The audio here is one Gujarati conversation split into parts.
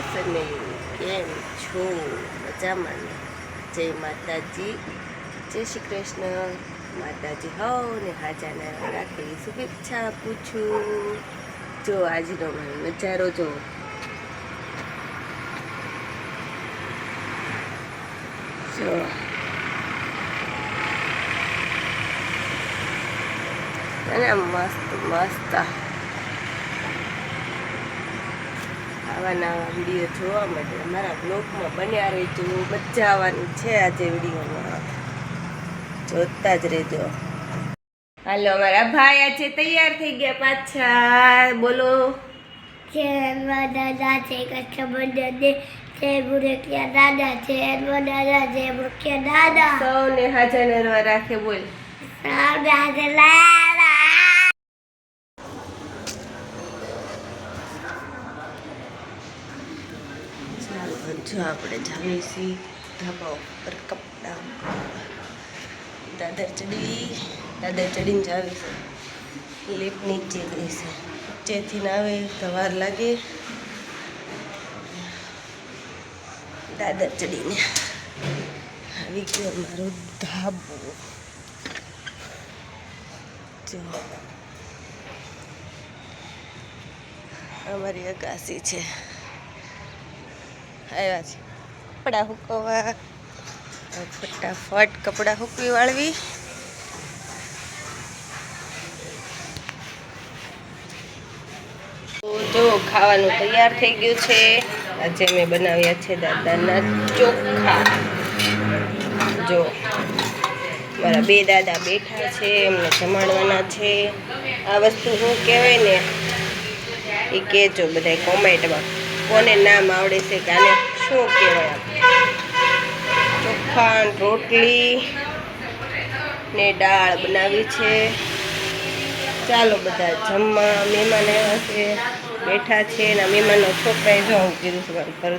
ફેમિલી, કેમ છો? મજામાં? જય માતાજી, જય શ્રી કૃષ્ણ. માતાજી હવ ને હાજાને રાખેલી શુભેચ્છા આપું છું. જો આજનો નજારો જો, અને મસ્ત મસ્ત આવા નવા વિડીયો જોવા માટે અમારા બ્લોગમાં બન્યા રહેજો. મજા આવવાની છે આજે વિડીયોમાં, જોતા જ રહેજો. હાલો, અમારા ભાઈ આજે તૈયાર થઈ ગયા પાછા. બોલો. દાદા છે દાદા છે દાદા છે મુખ્ય દાદા સૌને હાજર નરવા રાખે. બોલ. જો આપણે જાવી છીએ ધાબા ઉપર કપડા દાદર ચડીને જાવી છે. લિફ્ટ નીચે ગઈ છે, નીચેથી આવે તો વાર લાગે. દાદર ચડીને આવી ગયો મારો ધાબો. જો અમારી અગાસી છે. આવ્યા છે કપડા સુકવવા. ફટાફટ કપડા સૂકવી વાળવી. જો ખાવાનું તૈયાર થઈ ગયું છે. આજે મેં બનાવ્યા છે દાદાના ચોખા. જો મારા બે દાદા બેઠા છે, એમને જમાડવાના છે. આ વસ્તુ શું કહેવાય ને એ કહેજો બધા કોમેન્ટમાં, કોને નામ આવડે છે કે આને શું કહેવાય. ચોખા રોટલી ને દાળ બનાવી છે. ચાલો બધા જમવા. મહેમાન આવ્યા છે, બેઠા છે. એના મહેમાનનો છોકરાએ જો આવું કીધું છે મારું ઘર.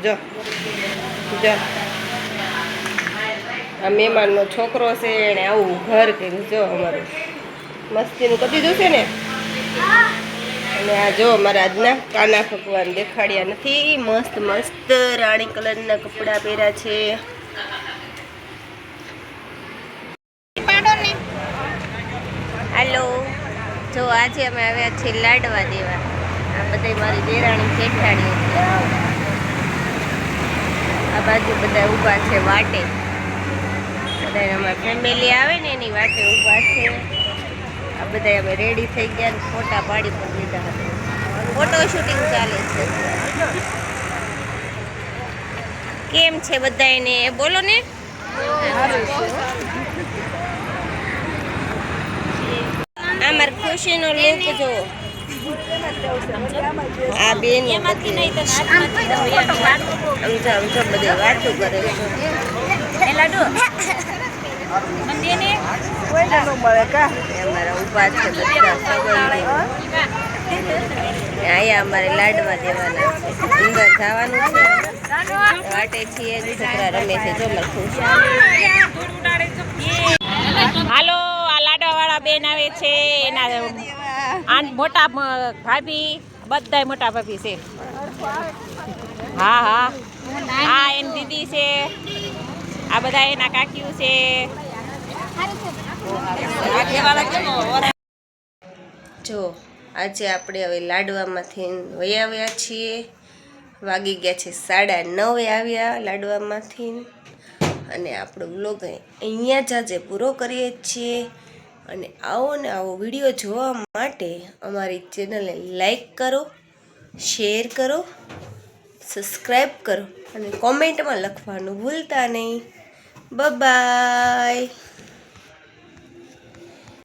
જો આ મહેમાનનો છોકરો છે, એણે આવું ઘર કર્યું. જો અમારું મસ્તીનું કરી દીધું છે ને. અને આ જો મારા આજના કાના ભગવાન દેખાડ્યા નથી. મસ્ત મસ્ત રાણી કલરના કપડા પહેર્યા છે. હાલો, જો આજે અમે આવ્યા છીએ લાડવા દેવા. આ બધા મારી દેરાણી જેઠાણીઓ છે. આ બાજુ બધા ઊભા છે વાટે. બધા અમારી ફેમિલી આવે ને એની વાટે ઊભા છે. આ બધા અમે રેડી થઈ ગયા, ફોટા પાડી પણ લીધા હતા. ફોટો શૂટિંગ ચાલે છે. કેમ છે બધાને બોલો ને. અમાર ખુશીનો લુક જો. આ બેન બધી બધી વાતું કરે છે. અમારા ઉભા છે બધા સગવડ. અહીંયા અમારે લાડવા દેવાના છે. અંદર જવાનું છે, વાટે છીએ. છોકરા રમે છે. જો મારે ખુશ. હાલો, આ લાડવા વાળા બેન આવે છે. એના મોટા ભાભી, બધા મોટા ભાભી છે. હા હા હા, એની દીદી છે. આ બધા એના કાકીઓ છે. જો આજે આપણે હવે લાડવામાંથી વહી આવ્યા છીએ. વાગી ગયા છે 9:30 આવ્યા લાડવામાંથી. અને આપણો વ્લોગ અહીંયા જ આજે પૂરો કરીએ છીએ. અને આવો ને આવો વિડીયો જોવા માટે અમારી ચેનલને લાઈક કરો, શેર કરો, સબસ્ક્રાઈબ કરો અને કોમેન્ટમાં લખવાનું ભૂલતા નહીં. બાય.